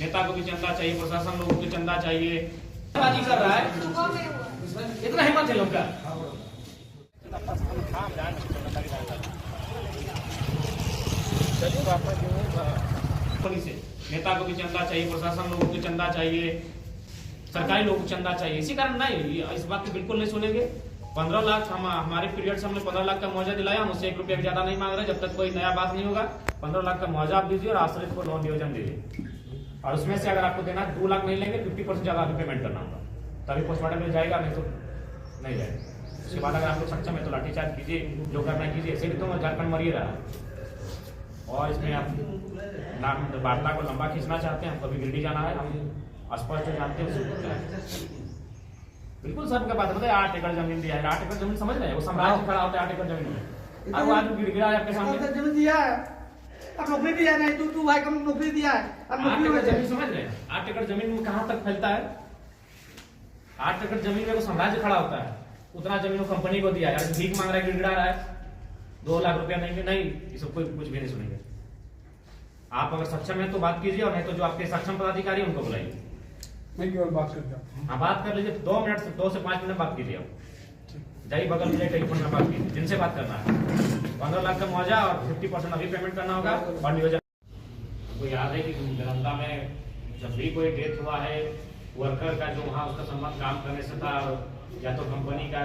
नेता को भी चंदा चाहिए, प्रशासन लोगों को चंदा चाहिए। बाजी कर रहा है, इतना हिम्मत है लोग का। नेता को भी चंदा चाहिए, प्रशासन लोगों को चंदा चाहिए, सरकारी लोगों को चंदा चाहिए। इसी कारण नहीं, इस बात को बिल्कुल नहीं सुनेंगे। 15 लाख हमारे पीरियड से हमने 15 लाख का मुआवजा दिलाया, हम उससे 1 रुपया भी ज्यादा नहीं मांग रहे। जब तक कोई नया बात नहीं होगा 15 लाख का मुआवजा आप दीजिए और आश्रित को लोन नियोजन दीजिए। और उसमें से अगर आपको देना 2 लाख नहीं लेंगे, 50% ज्यादा पेमेंट करना होगा, तभी पोस्टमार्टम में जाएगा, नहीं तो नहीं जाएगा। उसके बाद अगर आप लोग सक्षम है तो लाठीचार्ज कीजिए, जो करना कीजिए। ऐसे तो झारखंड मर ही रहा है। और इसमें आप वार्ता को लंबा खींचना चाहते हैं, हमको भी गिरडी जाना है, हम स्पष्ट जानते हैं। बिल्कुल सबका बात बताए, 8 एकड़ जमीन दिया है। 8 एकड़ जमीन समझ रहे हैं, वो साम्राज्य खड़ा होता है 8 एकड़ जमीन में। अब आदमी गिड़गिड़ा है आपके सामने, जमीन दिया है, अब नौकरी दिया नहीं, तू भाई कम नौकरी दिया है, अब नौकरी जमीन समझ रहे हैं। 8 एकड़ जमीन में कहां तक फैलता है? 8 एकड़ जमीन में वो साम्राज्य खड़ा होता है, उतना जमीन वो कंपनी को दिया है। भीख मांग रहा है, गिड़गिड़ा रहा है, 2 लाख रुपया देंगे, नहीं, ये सब कोई कुछ भी नहीं सुनेंगे। आप अगर सक्षम है तो बात कीजिए, और नहीं तो जो आपके सक्षम पदाधिकारी उनको बुलाइए। मैं केवल बात करता हूँ। हाँ, बात कर लीजिए, 2 मिनट से 2 से 5 मिनट बात कीजिए। आप जाइए बगल में टेलीफोन में बात कीजिए, जिनसे बात करना है। 15 लाख का मुआवजा और 50% अभी पेमेंट करना होगा। और नियोजन आपको याद है कि नालंदा में जब भी कोई डेथ हुआ है, वर्कर का जो वहाँ उसका संबंध काम करने से था, या तो कंपनी का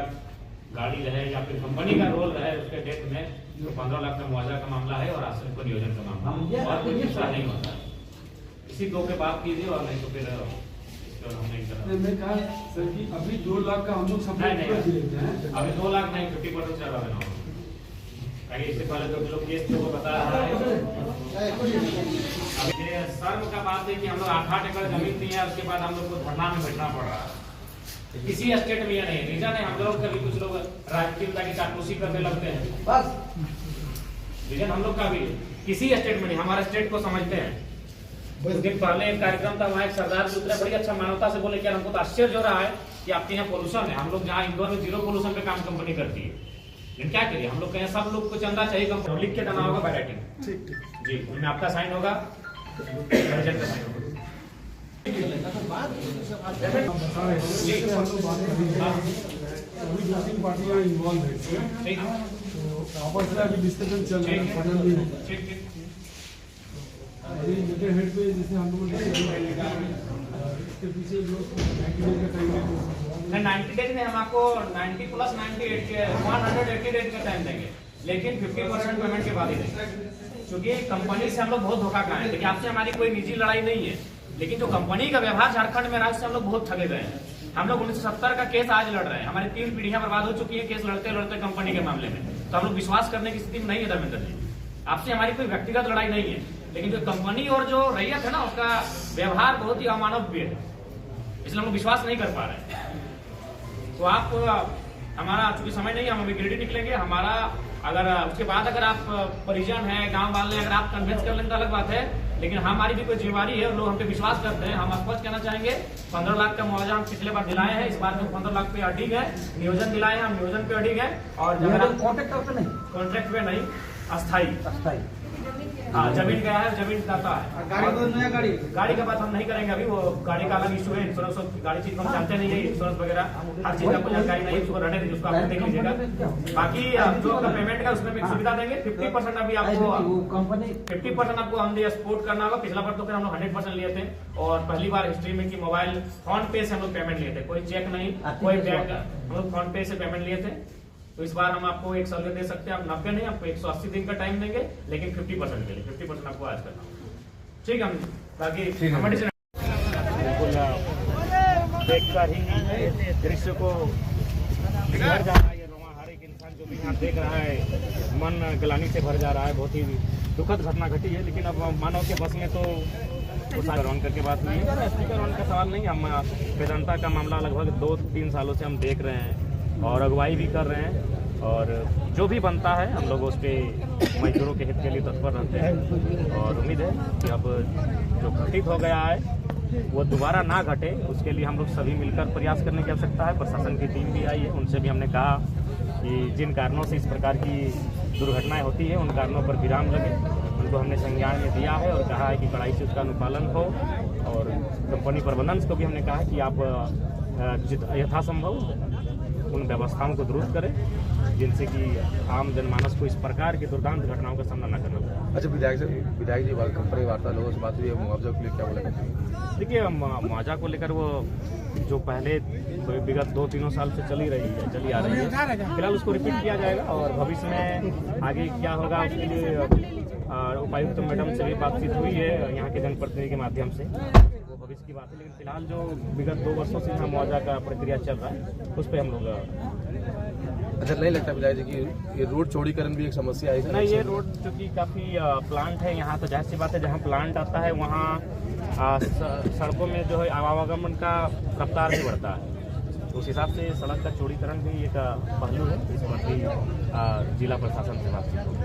गाड़ी रहे या फिर कंपनी का रोल रहे उसके डेथ में, तो 15 लाख का मुआवजा का मामला है और आश्रित को नियोजन का मामला, और कोई दूसरा नहीं होता। इसी 2 के बात कीजिए, और नहीं तो फिर मैं कहा सर कि अभी 2 लाख का हम लोग सब नहीं, अभी 2 लाख नहीं, 50% ज्यादा देना होगा। इससे पहले जो लोग केस थे वो बता रहा है। अभी शर्म का बात है कि हम लोग 8 एकड़ जमीन दी है, उसके बाद हम लोग को धरना में बैठना पड़ रहा है। किसी स्टेट में यह नहीं, रीजन है हम लोग कभी कुछ लोग राजनीतिकता की चापलूसी करने लगते हैं, बस रीजन हम लोग का भी किसी स्टेट में नहीं। हमारे स्टेट को समझते हैं। कुछ दिन पहले एक कार्यक्रम था, वहाँ एक सरदार जी उतरे, बड़ी अच्छा मानवता से बोले कि हमको तो आश्चर्य हो रहा है कि आपके यहाँ पोल्यूशन है। हम लोग जहाँ इंदौर में 0 पोल्यूशन पे काम कंपनी करती है, लेकिन क्या करिए, हम लोग कहें सब लोग को चंदा चाहिए, कंपनी लिख के देना होगा बाय राइटिंग। जी, उनमें आपका साइन होगा, प्रेसिडेंट का साइन होगा। पार्टियां इन्वॉल्व है, आपस में अभी डिस्कशन चल रहा है, फाइनल भी है। अभी मेरे हेड पे जैसे हम लोग इसके पीछे जो 90 डेज का टाइम है, 90 डेज में हम आपको 90 प्लस 98 के 180 डेज का टाइम देंगे, लेकिन 50% पेमेंट के बाद ही देंगे। क्योंकि कंपनी से हम लोग बहुत धोखा खाए हैं। देखिए, आपसे हमारी कोई निजी लड़ाई नहीं है, लेकिन जो कंपनी का व्यवहार झारखंड में राज्य से हम लोग बहुत ठगे गए हैं। हम लोग 1970 का केस आज लड़ रहे हैं, हमारी 3 पीढ़ियां बर्बाद हो चुकी है केस लड़ते लड़ते कंपनी के मामले में। तो हम लोग विश्वास करने की स्थिति में नहीं है धर्मेंद्र जी। आपसे हमारी कोई व्यक्तिगत लड़ाई नहीं है, लेकिन जो कंपनी और जो रैयत है ना, उसका व्यवहार बहुत ही अमानवीय है, इसलिए हम लोग विश्वास नहीं कर पा रहे हैं। तो आप हमारा चूंकि समय नहीं है, हम अभी गिरडी निकलेंगे। हमारा अगर उसके बाद अगर आप परिजन है, गांव वाले, अगर आप कन्विंस कर लें तो अलग बात है, लेकिन हमारी भी कोई जिम्मेवारी है और लोग हम पे विश्वास करते हैं। हम स्पष्ट कहना चाहेंगे, 15 लाख का मुआवजा हम पिछले बार दिलाए हैं, इस बार में 15 लाख पे अडिग है। नियोजन दिलाए हैं, हम नियोजन पे अडिग है। और कॉन्ट्रैक्ट पे नहीं, अस्थायी हाँ, जमीन गया है, जमीन दाता है। गाड़ी का बात हम नहीं करेंगे अभी, वो गाड़ी का अलग इशू है। इंश्योरेंस गाड़ी चीज हम जानते नहीं है, इंश्योरेंस वगैरह हर चीज का जानकारी नहीं, उसको रहने दीजिए, उसको आप देख लीजिएगा। बाकी जो पेमेंट का उसमें भी सुविधा देंगे। 50% अभी आपको 50% आपको हम स्पोर्ट करना होगा। पिछला बार तो फिर हम लोग 100% लिए थे, और पहली बार हिस्ट्री में कि मोबाइल फोन पे से हम लोग पेमेंट लिए थे, कोई चेक नहीं, कोई बैंक, हम लोग फोन पे से पेमेंट लिए थे। तो इस बार हम आपको एक सहूलियत दे सकते हैं, आप 90 नहीं, आपको 180 दिन का टाइम देंगे, लेकिन 50% के लिए 50% आपको आज करना होगा। ठीक है, बाकी देखकर ही दृश्य को भर जा रहा है, ये रोमा हर एक इंसान जो भी यहाँ देख रहा है, मन गलानी से भर जा रहा है। बहुत ही दुखद घटना घटी है, लेकिन अब मानव के बस में तो रन करके बात नहीं है। स्पीकर ऑन का सवाल नहीं, हम वेदांता का मामला लगभग 2-3 सालों से हम देख रहे हैं और अगुवाई भी कर रहे हैं, और जो भी बनता है हम लोग उस पर मजदूरों के हित के लिए तत्पर रहते हैं। और उम्मीद है कि अब जो घटित हो गया है वो दोबारा ना घटे, उसके लिए हम लोग सभी मिलकर प्रयास करने की आवश्यकता है। प्रशासन की टीम भी आई है, उनसे भी हमने कहा कि जिन कारणों से इस प्रकार की दुर्घटनाएं होती है उन कारणों पर विराम लगे। उनको हमने संज्ञान में दिया है और कहा है कि कड़ाई से उसका अनुपालन हो। और कंपनी प्रबंधन को भी हमने कहा है कि आप यथासंभव उन व्यवस्थाओं को दुरुस्त करें जिनसे कि आम जनमानस को इस प्रकार की दुर्दांत घटनाओं का सामना न करना पड़े। अच्छा, विधायक जी कंपनी वार्ता लोगों से बात हुई है, मुआवजा के लिए क्या बोला? देखिए, मुआवजा को लेकर वो जो पहले विगत 2-3 साल से चली आ रही है, फिलहाल उसको रिपीट किया जाएगा और भविष्य में आगे क्या होगा उसके लिए उपायुक्त मैडम से भी बातचीत हुई है यहाँ के जनप्रतिनिधि के माध्यम से, वो भविष्य की बात है। लेकिन फिलहाल जो विगत 2 वर्षों से यहाँ मुआवजा का प्रक्रिया चल रहा है उस पर हम लोग। अच्छा, नहीं लगता विधायक जी कि ये रोड चौड़ीकरण भी एक समस्या है? नहीं, ये रोड चूँकि काफ़ी प्लांट है यहाँ, तो जाहिर सी बात है जहाँ प्लांट आता है वहाँ सड़कों में जो है आवागमन का रफ्तार भी बढ़ता है। उस हिसाब से सड़क का चौड़ीकरण भी एक पहलू है, इस पर भी जिला प्रशासन से बातचीत होगी।